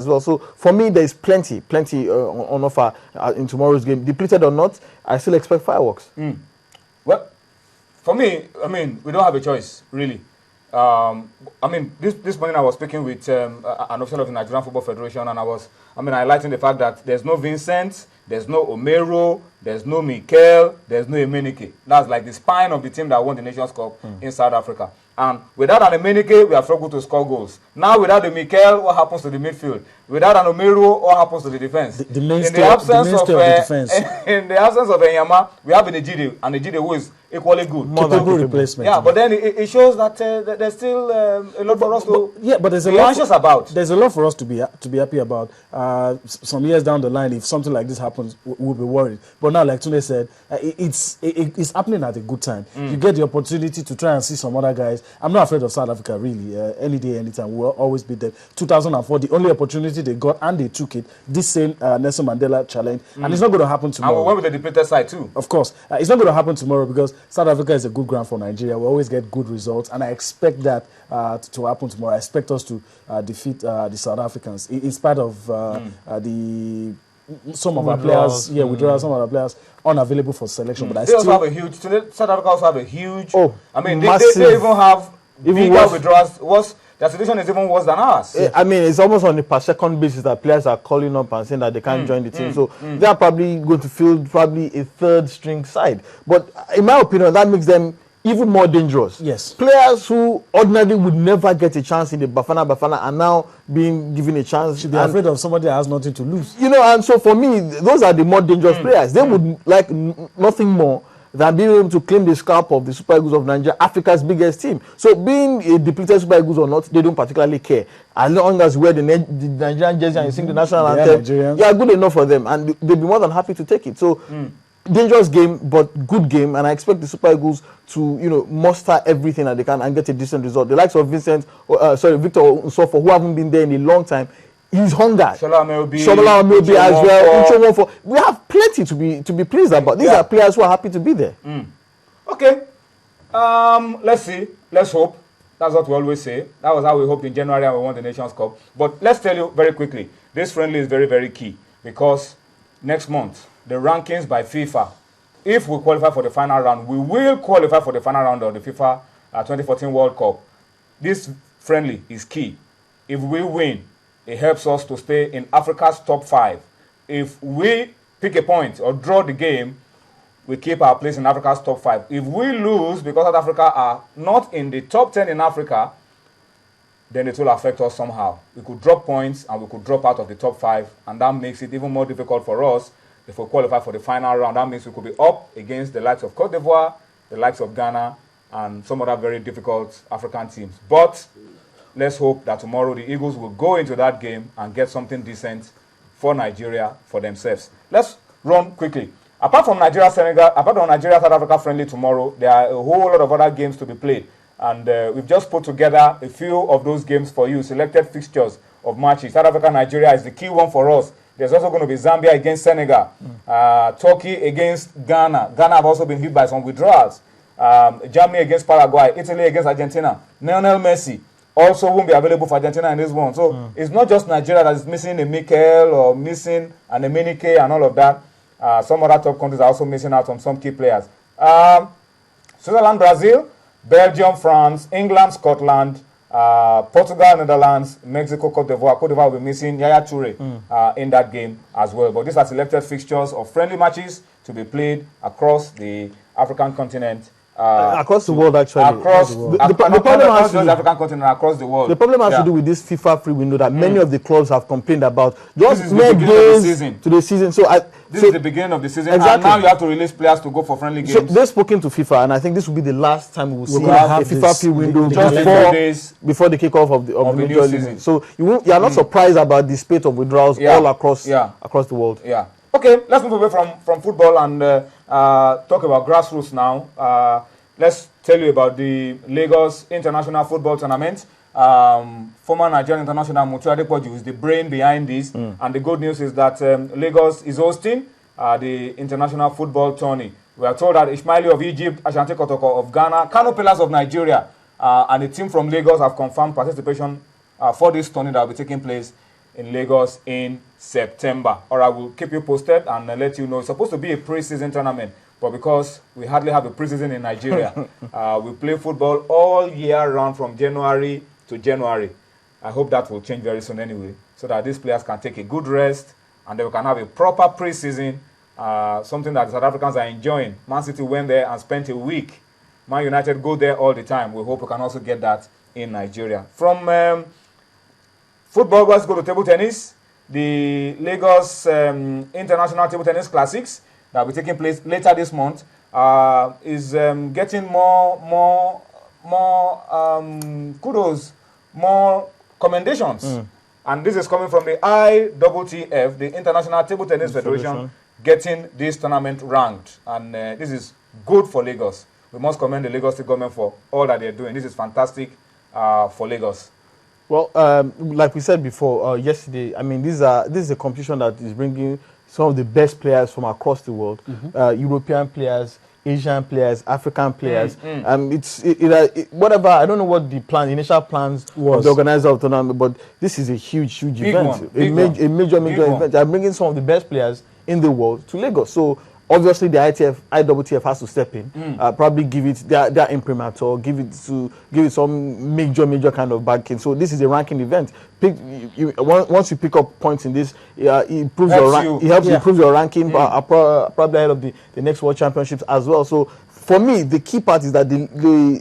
as well. So for me, there is plenty on offer in tomorrow's game. Depleted or not, I still expect fireworks. Well, for me, I mean, we don't have a choice, really. I mean, this morning I was speaking with an official of the Nigerian Football Federation, and I highlighting the fact that there's no Vincent, there's no Omero, there's no Mikel, there's no Emenike. That's like the spine of the team that won the Nations Cup in South Africa. And without an Emenike, we have struggled to score goals. Now, without the Mikel, what happens to the midfield? Without an Omero, what happens to the defense? In the absence of the defense. In the absence of Enyama, we have Nejide, and Nejide who is equally good. Capable replacement. Yeah, but then it shows that there's still a lot for us to but there's a be lot anxious about. There's a lot for us to be happy about. Some years down the line, if something like this happens, we'll be worried. But now, like Tunde said, it's happening at a good time. You get the opportunity to try and see some other guys. I'm not afraid of South Africa, really. Any day, anytime. We'll always be there. 2004, the only opportunity they got, and they took it, this same Nelson Mandela challenge. And it's not going to happen tomorrow. And we went with the depleted side, too. Of course. It's not going to happen tomorrow because South Africa is a good ground for Nigeria. We always get good results, and I expect that to happen tomorrow. I expect us to defeat the South Africans, in spite of some of our players, withdrawal, some of our players unavailable for selection. But South Africa also have a huge. I mean, they even have bigger withdrawals. Their situation is even worse than ours. I mean, it's almost on a per second basis that players are calling up and saying that they can't join the team. So they are probably going to field a third string side. But in my opinion, that makes them even more dangerous. Yes. Players who ordinarily would never get a chance in the Bafana are now being given a chance. Should be afraid of somebody that has nothing to lose. You know, and so for me, those are the more dangerous players. They would like nothing more than being able to claim the scalp of the Super Eagles of Nigeria, Africa's biggest team. So being a depleted Super Eagles or not, they don't particularly care. As long as wear the Nigerian jersey and you sing the national anthem, good enough for them. And they'll be more than happy to take it. So dangerous game, but good game. And I expect the Super Eagles to, muster everything that they can and get a decent result. The likes of Victor Nsofo, who haven't been there in a long time, he's hungered. Shola Ameobi as well. We have plenty to be pleased about. These are players who are happy to be there. Okay. Let's see. Let's hope. That's what we always say. That was how we hoped in January and we won the Nations Cup. But let's tell you very quickly, this friendly is very, very key because next month, the rankings by FIFA, if we qualify for the final round, we will qualify for the final round of the FIFA 2014 World Cup. This friendly is key. If we win, it helps us to stay in Africa's top 5. If we pick a point or draw the game, we keep our place in Africa's top 5. If we lose because South Africa are not in the top 10 in Africa, then it will affect us somehow. We could drop points and we could drop out of the top 5, and that makes it even more difficult for us if we qualify for the final round. That means we could be up against the likes of Cote d'Ivoire, the likes of Ghana, and some other very difficult African teams. But let's hope that tomorrow the Eagles will go into that game and get something decent for Nigeria, for themselves. Let's run quickly. Apart from Nigeria-South Africa friendly tomorrow, there are a whole lot of other games to be played. And we've just put together a few of those games for you, selected fixtures of matches. South Africa-Nigeria is the key one for us. There's also going to be Zambia against Senegal, Turkey against Ghana. Ghana have also been hit by some withdrawals. Germany against Paraguay, Italy against Argentina. Lionel Messi also won't be available for Argentina in this one. So it's not just Nigeria that is missing a Mikel or missing an Emenike and all of that. Some other top countries are also missing out on some key players. Switzerland, Brazil, Belgium, France, England, Scotland, Portugal, Netherlands, Mexico, Cote d'Ivoire. Cote d'Ivoire will be missing Yaya Toure in that game as well. But these are selected fixtures of friendly matches to be played across the African continent. Across the world, actually. Across the problem has to do African continent, across the world. The problem has to do with this FIFA free window that many of the clubs have complained about. Just mere days to the season. This is the beginning of the season, exactly. And now you have to release players to go for friendly games. So they've spoken to FIFA, and I think this will be the last time we will see a FIFA free window just before the kickoff of the new season. So you are not surprised about the spate of withdrawals all across the world. Yeah. Okay, let's move away from football and talk about grassroots now. Let's tell you about the Lagos International Football Tournament. Former Nigerian international Mutu Adepoju is the brain behind this, and the good news is that Lagos is hosting the International Football Tourney. We are told that Ismaili of Egypt, Ashanti Kotoko of Ghana, Kano Pillars of Nigeria, and a team from Lagos have confirmed participation for this tourney that will be taking place in Lagos in September. All right, we'll keep you posted and let you know. It's supposed to be a pre-season tournament, but because we hardly have a pre-season in Nigeria, we play football all year round from January to January. I hope that will change very soon anyway, so that these players can take a good rest and then we can have a proper pre-season, something that the South Africans are enjoying. Man City went there and spent a week. Man United go there all the time. We hope we can also get that in Nigeria. From football, let's go to table tennis. The Lagos International Table Tennis Classics that will be taking place later this month is getting more kudos, more commendations. And this is coming from the ITTF, the International Table Tennis Federation, getting this tournament ranked. And this is good for Lagos. We must commend the Lagos State government for all that they're doing. This is fantastic for Lagos. Well, like we said before, yesterday, I mean, this is a competition that is bringing some of the best players from across the world, European players, Asian players, African players. Whatever, I don't know what the initial plans of the organizer of the tournament, but this is a huge event, a major event. They're bringing some of the best players in the world to Lagos. So obviously the ITTF has to step in, probably give it their imprimatur, give it some major kind of backing. So this is a ranking event. Once you pick up points in this, it improves improve your ranking, probably ahead of the next World Championships as well. So for me, the key part is that the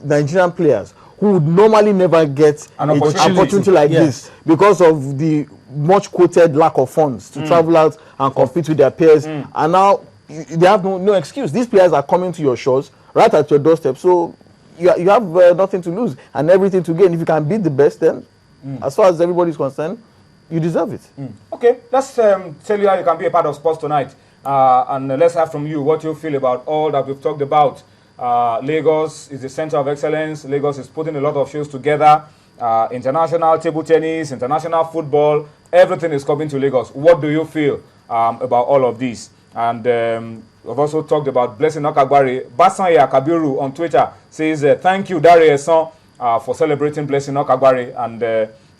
Nigerian players who would normally never get an opportunity like this because of the much quoted lack of funds to travel out and compete with their peers, and now they have no excuse. These players are coming to your shores right at your doorstep, so you have nothing to lose and everything to gain. If you can beat the best, then as far as everybody is concerned, you deserve it. Okay, let's tell you how you can be a part of sports tonight, and let's have from you what you feel about all that we've talked about. Lagos is the center of excellence. Lagos is putting a lot of shows together. International table tennis, international football, everything is coming to Lagos. What do you feel about all of this? And we've also talked about Blessing Okagbare. Basanya Kabiru on Twitter says, thank you, Dare Son, for celebrating Blessing Okagbare. And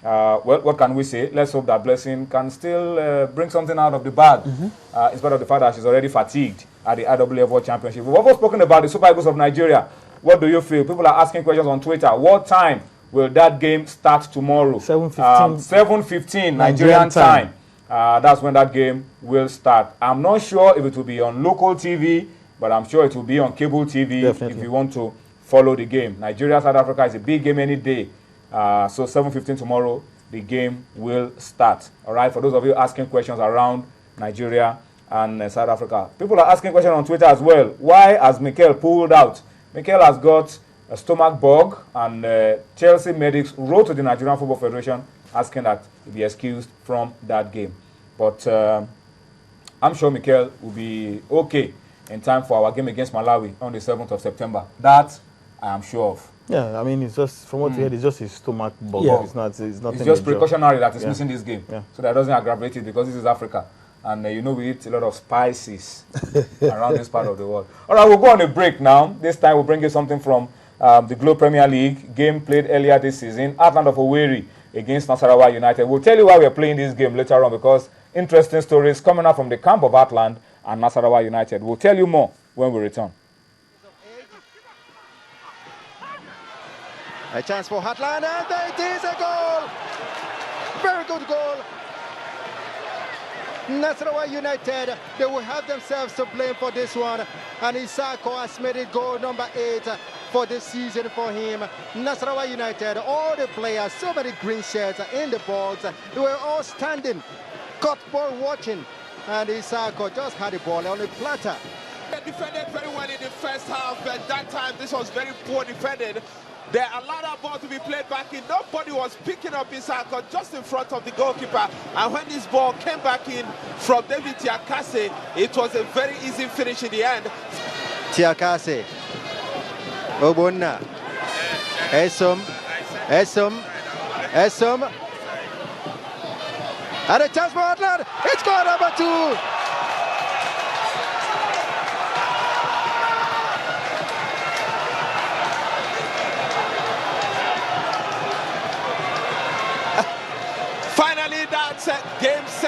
well, what can we say? Let's hope that Blessing can still bring something out of the bag, in spite of the fact that she's already fatigued at the IWF World Championship. We've also spoken about the Super Eagles of Nigeria. What do you feel? People are asking questions on Twitter. What time will that game start tomorrow? 7:15. 7:15 Nigerian time. That's when that game will start. I'm not sure if it will be on local TV, but I'm sure it will be on cable TV. Definitely. If you want to follow the game. Nigeria, South Africa is a big game any day. So 7:15 tomorrow, the game will start. All right, for those of you asking questions around Nigeria and South Africa. People are asking questions on Twitter as well. Why has Mikel pulled out? Mikel has got a stomach bug, and Chelsea medics wrote to the Nigerian Football Federation asking that he be excused from that game. But I'm sure Mikel will be okay in time for our game against Malawi on the 7th of September. That I am sure of. Yeah, I mean, it's just, from what we heard, it's just his stomach bug. Yeah. It's nothing It's just major. precautionary that he's missing this game. Yeah. So that doesn't aggravate it, because this is Africa. And you know, we eat a lot of spices around this part of the world. All right, we'll go on a break now. This time we'll bring you something from the Globe Premier League, game played earlier this season. Atland of Owerri against Nasarawa United. We'll tell you why we're playing this game later on, because interesting stories coming out from the camp of Atland and Nasarawa United. We'll tell you more when we return. A chance for Atland, and there it is, a goal! Very good goal. Nasarawa United, they will have themselves to blame for this one. And Isako has made it goal number 8 for this season for him. Nasarawa United, all the players, so many green shirts in the box. They were all standing, cut ball watching. And Isako just had the ball on a platter. They defended very well in the first half, but that time this was very poor defended. There allowed that ball to be played back in. Nobody was picking up Isako just in front of the goalkeeper. And when this ball came back in from David Tiakase, it was a very easy finish in the end. Tiakase, Obonna, Esom, and a chance for Atland. It's goal number 2. Finally, that set, game set.